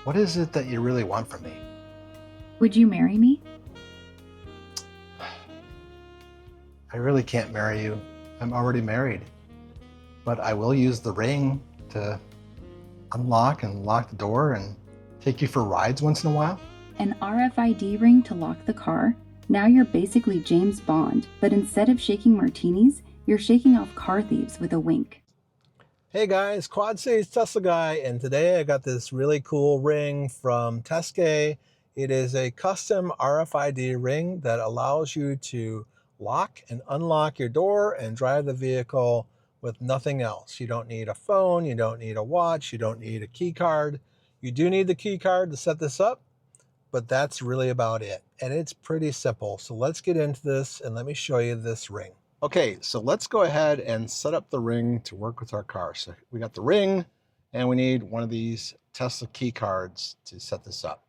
What is it that you really want from me? Would you marry me? I really can't marry you. I'm already married. But I will use the ring to unlock and lock the door and take you for rides once in a while. An RFID ring to lock the car? Now you're basically James Bond, but instead of shaking martinis, you're shaking off car thieves with a wink. Hey guys, Quad Cities Tesla guy, and today I got this really cool ring from TESKAY. It is a custom RFID ring that allows you to lock and unlock your door and drive the vehicle with nothing else. You don't need a phone, you don't need a watch, you don't need a key card. You do need the key card to set this up, but that's really about it. And it's pretty simple. So let's get into this and let me show you this ring. Okay, so let's go ahead and set up the ring to work with our car. So we got the ring and we need one of these Tesla key cards to set this up.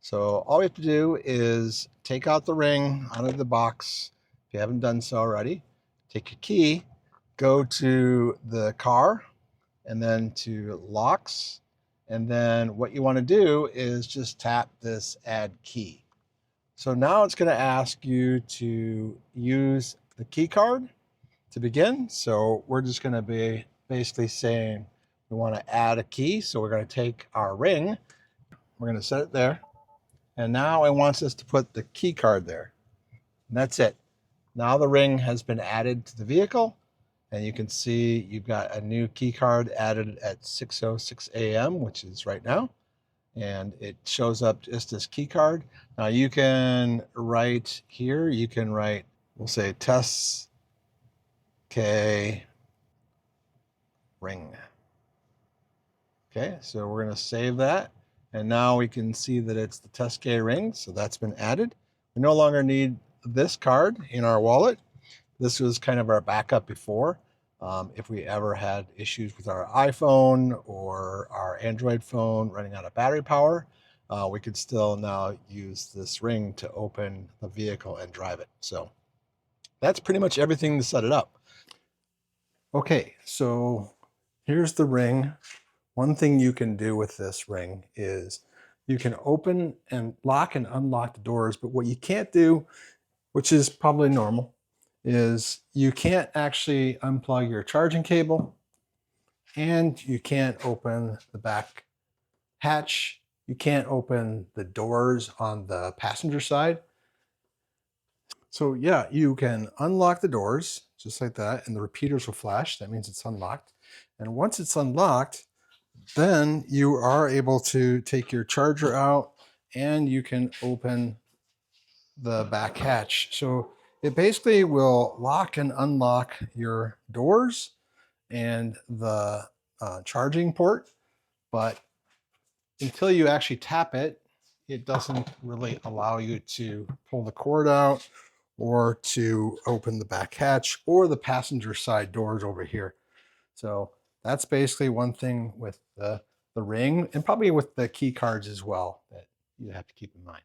So all we have to do is take out the ring out of the box. If you haven't done so already, take your key, go to the car and then to locks. And then what you want to do is just tap this add key. So now it's going to ask you to use the key card to begin. So we're just going to be basically saying we want to add a key. So we're going to take our ring, we're going to set it there. And now it wants us to put the key card there. And that's it. Now the ring has been added to the vehicle. And you can see you've got a new key card added at 6:06 a.m., which is right now. And it shows up just as key card. Now you can write here, you can write, we'll say TESKAY Ring. Okay, so we're going to save that. And now we can see that it's the TESKAY Ring. So that's been added. We no longer need this card in our wallet. This was kind of our backup before. If we ever had issues with our iPhone or our Android phone running out of battery power, we could still now use this ring to open the vehicle and drive it. So that's pretty much everything to set it up. Okay, so here's the ring. One thing you can do with this ring is you can open and lock and unlock the doors, but what you can't do, which is probably normal, is you can't actually unplug your charging cable and you can't open the back hatch. You can't open the doors on the passenger side. So yeah, you can unlock the doors just like that and the repeaters will flash. That means it's unlocked. And once it's unlocked, then you are able to take your charger out and you can open the back hatch. So it basically will lock and unlock your doors and the charging port, but until you actually tap it, it doesn't really allow you to pull the cord out or to open the back hatch or the passenger side doors over here. So that's basically one thing with the ring and probably with the key cards as well that you have to keep in mind.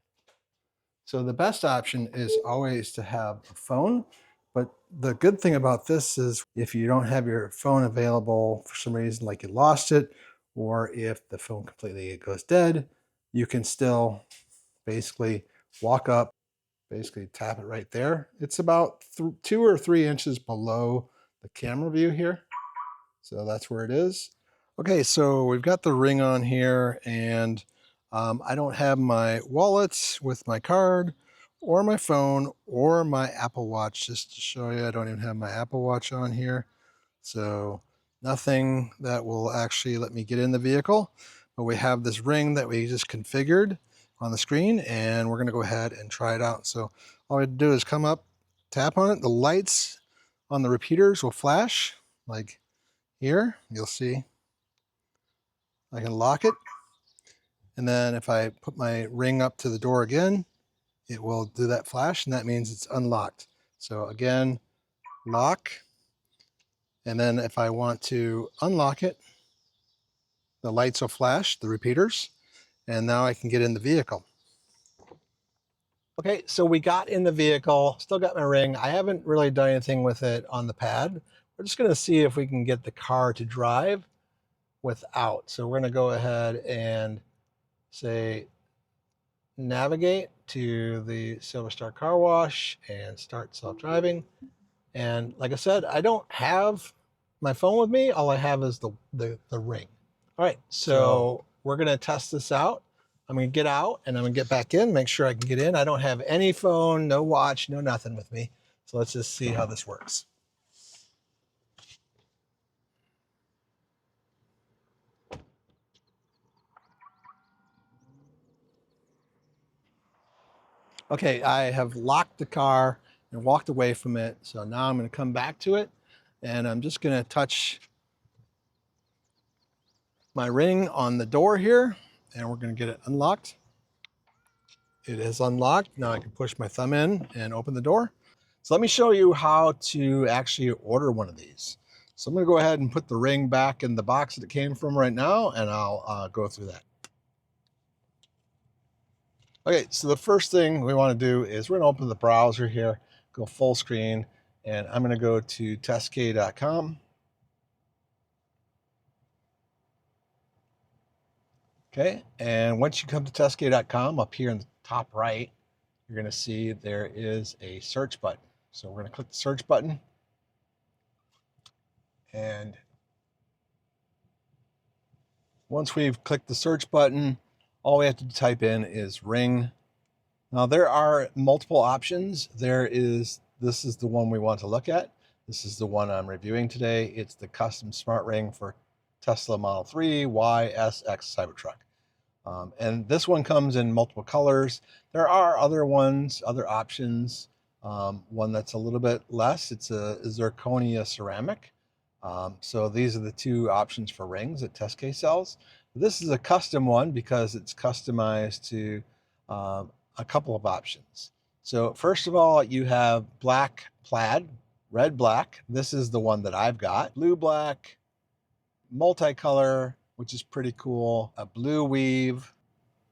So the best option is always to have a phone. But the good thing about this is if you don't have your phone available for some reason, like you lost it, or if the phone completely goes dead, you can still basically walk up, basically tap it right there. It's about 2 or 3 inches below the camera view here. So that's where it is. Okay, so we've got the ring on here and I don't have my wallet with my card or my phone or my Apple Watch. Just to show you, I don't even have my Apple Watch on here. So nothing that will actually let me get in the vehicle. But we have this ring that we just configured on the screen and we're going to go ahead and try it out. So all we have to do is come up, tap on it. The lights on the repeaters will flash like here. You'll see I can lock it. And then if I put my ring up to the door again, it will do that flash and that means it's unlocked. So again, lock. And then if I want to unlock it, the lights will flash, the repeaters, and now I can get in the vehicle. Okay, so we got in the vehicle, still got my ring. I haven't really done anything with it on the pad. We're just gonna see if we can get the car to drive without. So we're gonna go ahead and say navigate to the Silver Star Car Wash and start self-driving. And like I said, I don't have my phone with me. All I have is the ring. All right, so we're gonna test this out. I'm gonna get out and I'm gonna get back in, make sure I can get in. I don't have any phone, no watch, no nothing with me. So let's just see how this works. Okay, I have locked the car and walked away from it. So now I'm gonna come back to it and I'm just gonna touch my ring on the door here and we're gonna get it unlocked. It is unlocked. Now I can push my thumb in and open the door. So let me show you how to actually order one of these. So I'm gonna go ahead and put the ring back in the box that it came from right now, and I'll go through that. Okay, so the first thing we wanna do is we're gonna open the browser here, go full screen, and I'm gonna go to TESKAY.com. Okay, and once you come to TESKAY.com, up here in the top right, you're going to see there is a search button. So we're going to click the search button. And once we've clicked the search button, all we have to type in is ring. Now there are multiple options. This is the one we want to look at. This is the one I'm reviewing today. It's the custom smart ring for Tesla Model 3, Y, S, X Cybertruck. And this one comes in multiple colors. There are other ones, other options. One that's a little bit less, it's a zirconia ceramic. So these are the two options for rings that TESKAY sells. This is a custom one because it's customized to a couple of options. So first of all, you have black plaid, red black. This is the one that I've got. Blue black, multicolor, which is pretty cool, a blue weave,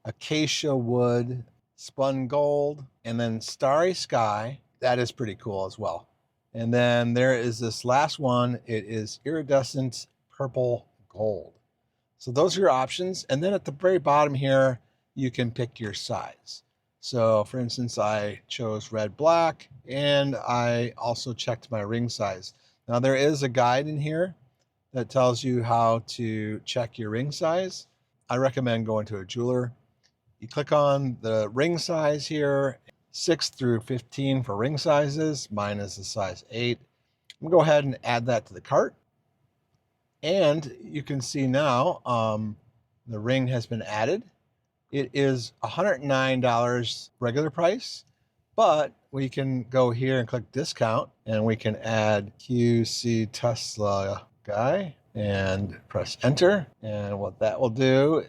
acacia wood, spun gold, and then starry sky. That is pretty cool as well. And then there is this last one. It is iridescent purple gold. So those are your options. And then at the very bottom here, you can pick your size. So for instance, I chose red black and I also checked my ring size. Now there is a guide in here that tells you how to check your ring size. I recommend going to a jeweler. You click on the ring size here, 6 through 15 for ring sizes. Mine is a size 8. I'm gonna go ahead and add that to the cart. And you can see now the ring has been added. It is $109 regular price, but we can go here and click discount and we can add QC Tesla guy and press enter. And what that will do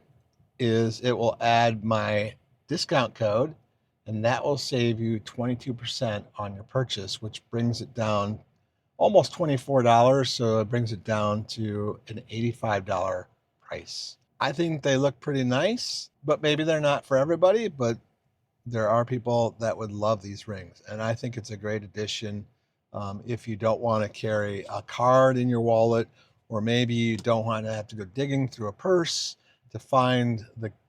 is it will add my discount code and that will save you 22% on your purchase, which brings it down almost $24. So it brings it down to an $85 price. I think they look pretty nice, but maybe they're not for everybody, but there are people that would love these rings. And I think it's a great addition if you don't want to carry a card in your wallet, or maybe you don't want to have to go digging through a purse to find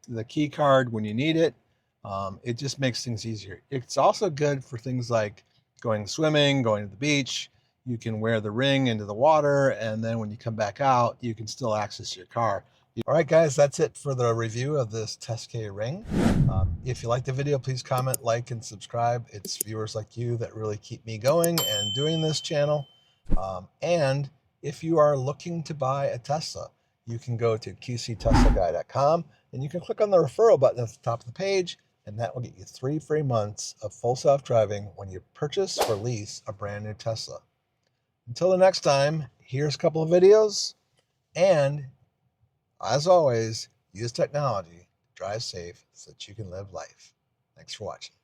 the key card when you need it. It just makes things easier. It's also good for things like going swimming, going to the beach. You can wear the ring into the water, and then when you come back out, you can still access your car. All right, guys, that's it for the review of this TESKAY ring. If you liked the video, please comment, like, and subscribe. It's viewers like you that really keep me going and doing this channel. And if you are looking to buy a Tesla, you can go to qcteslaguy.com and you can click on the referral button at the top of the page, and that will get you 3 free months of full self-driving when you purchase or lease a brand new Tesla. Until the next time, here's a couple of videos, and as always, use technology to drive safe so that you can live life. Thanks for watching.